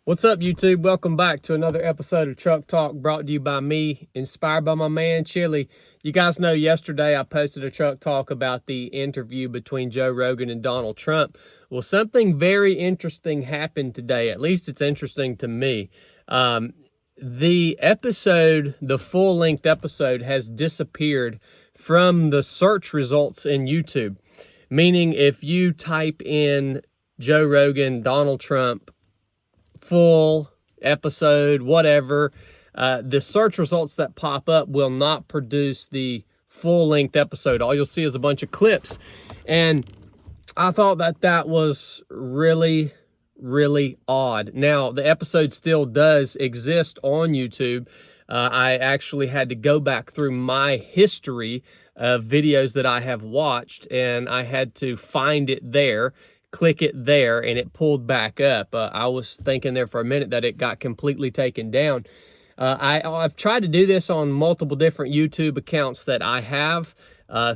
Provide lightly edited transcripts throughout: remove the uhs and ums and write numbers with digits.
What's up, YouTube? Welcome back to another episode of Truck Talk, brought to you by me, inspired by my man Chili. You guys know yesterday I posted a Truck Talk about the interview between Joe Rogan and Donald Trump. Well, something very interesting happened today. At least it's interesting to me. The episode, the full-length episode, has disappeared from the search results in YouTube. Meaning, if you type in Joe Rogan, Donald Trump, full episode, whatever, the search results that pop up will not produce the full-length episode. All you'll see is a bunch of clips. And I thought that was really odd. Now, the episode still does exist on YouTube. I actually had to go back through my history of videos that I have watched, and I had to find it there, click it there, and it pulled back up. I was thinking there for a minute that it got completely taken down. I've tried to do this on multiple different YouTube accounts that I have,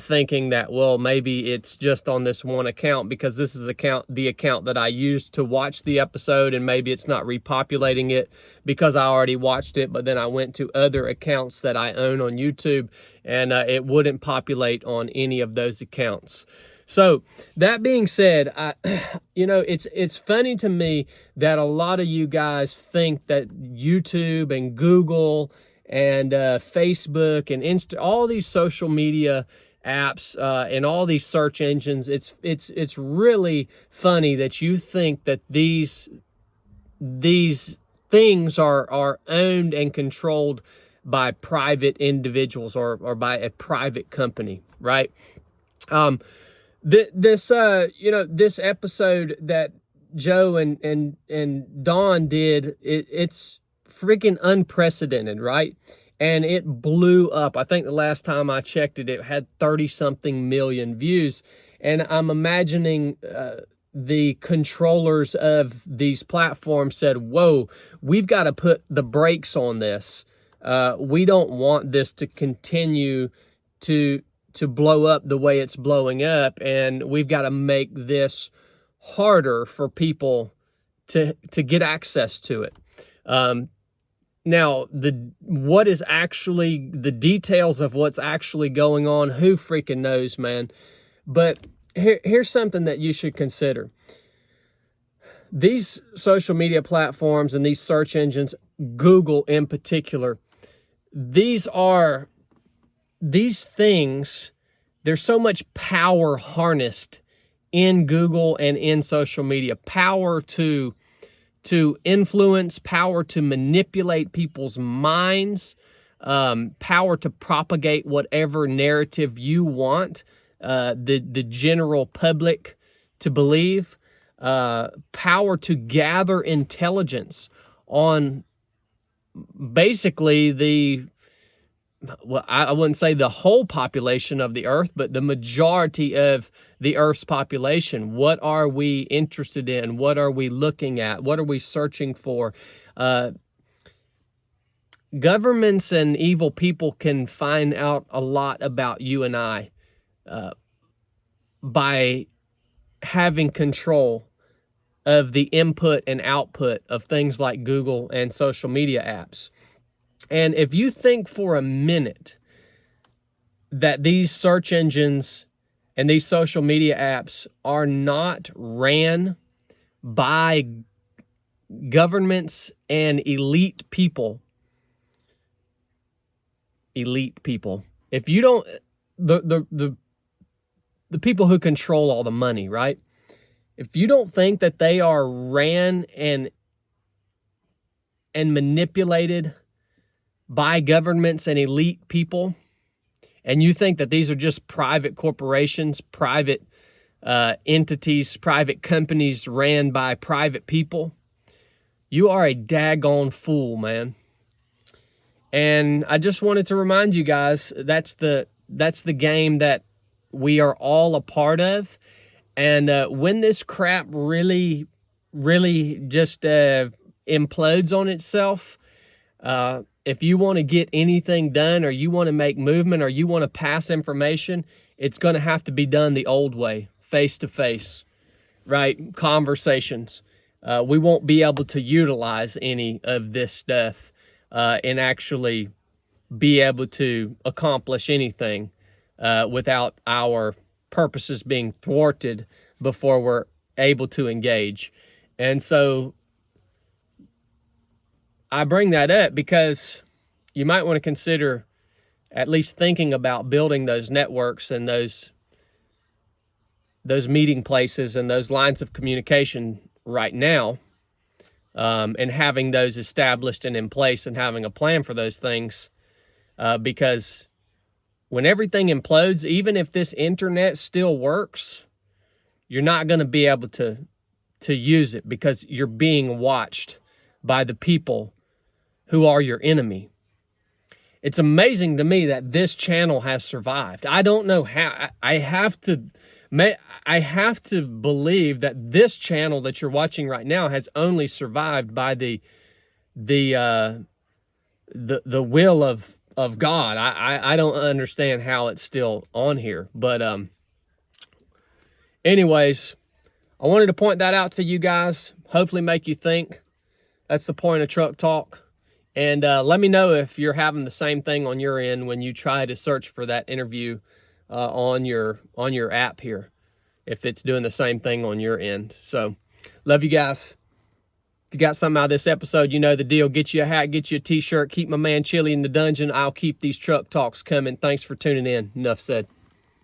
thinking that, well, maybe it's just on this one account because this is the account that I used to watch the episode, and maybe it's not repopulating it because I already watched it. But then I went to other accounts that I own on YouTube, and it wouldn't populate on any of those accounts. So that being said, it's funny to me that a lot of you guys think that YouTube and Google and Facebook and all these social media apps and all these search engines, it's really funny that you think that these things are owned and controlled by private individuals or by a private company, right? This episode that Joe and Don did, it's freaking unprecedented, right? And it blew up. I think the last time I checked it, it had 30-something million views. And I'm imagining the controllers of these platforms said, whoa, we've got to put the brakes on this. We don't want this to continue to blow up the way it's blowing up, and we've got to make this harder for people to get access to it. Now, what is actually the details of what's actually going on, who freaking knows, man? But here's something that you should consider. These social media platforms and these search engines, Google in particular, these things, there's so much power harnessed in Google and in social media. Power to influence, power to manipulate people's minds, power to propagate whatever narrative you want the general public to believe, power to gather intelligence on basically I wouldn't say the whole population of the earth, but the majority of the earth's population. What are we interested in? What are we looking at? What are we searching for? Governments and evil people can find out a lot about you and I by having control of the input and output of things like Google and social media apps. And if you think for a minute that these search engines and these social media apps are not ran by governments and elite people, if you don't, the people who control all the money, right? If you don't think that they are ran and manipulated by governments and elite people, and you think that these are just private corporations, private entities, private companies ran by private people, you are a daggone fool, man. And I just wanted to remind you guys, that's the game that we are all a part of. And when this crap really just implodes on itself, if you want to get anything done, or you want to make movement, or you want to pass information, it's going to have to be done the old way, face to face, right? Conversations. we won't be able to utilize any of this stuff and actually be able to accomplish anything without our purposes being thwarted before we're able to engage. And so I bring that up because you might want to consider at least thinking about building those networks and those meeting places and those lines of communication right now, and having those established and in place and having a plan for those things, because when everything implodes, even if this internet still works, you're not going to be able to use it because you're being watched by the people who are your enemy. It's amazing to me that this channel has survived. I don't know how. I have to believe that this channel that you're watching right now has only survived by the will of God. I don't understand how it's still on here. But anyways, I wanted to point that out to you guys. Hopefully make you think. That's the point of Truck Talk. And let me know if you're having the same thing on your end when you try to search for that interview on your app here, if it's doing the same thing on your end. So love you guys. If you got something out of this episode, you know the deal. Get you a hat, get you a t-shirt, keep my man Chili in the dungeon. I'll keep these truck talks coming. Thanks for tuning in. Enough said.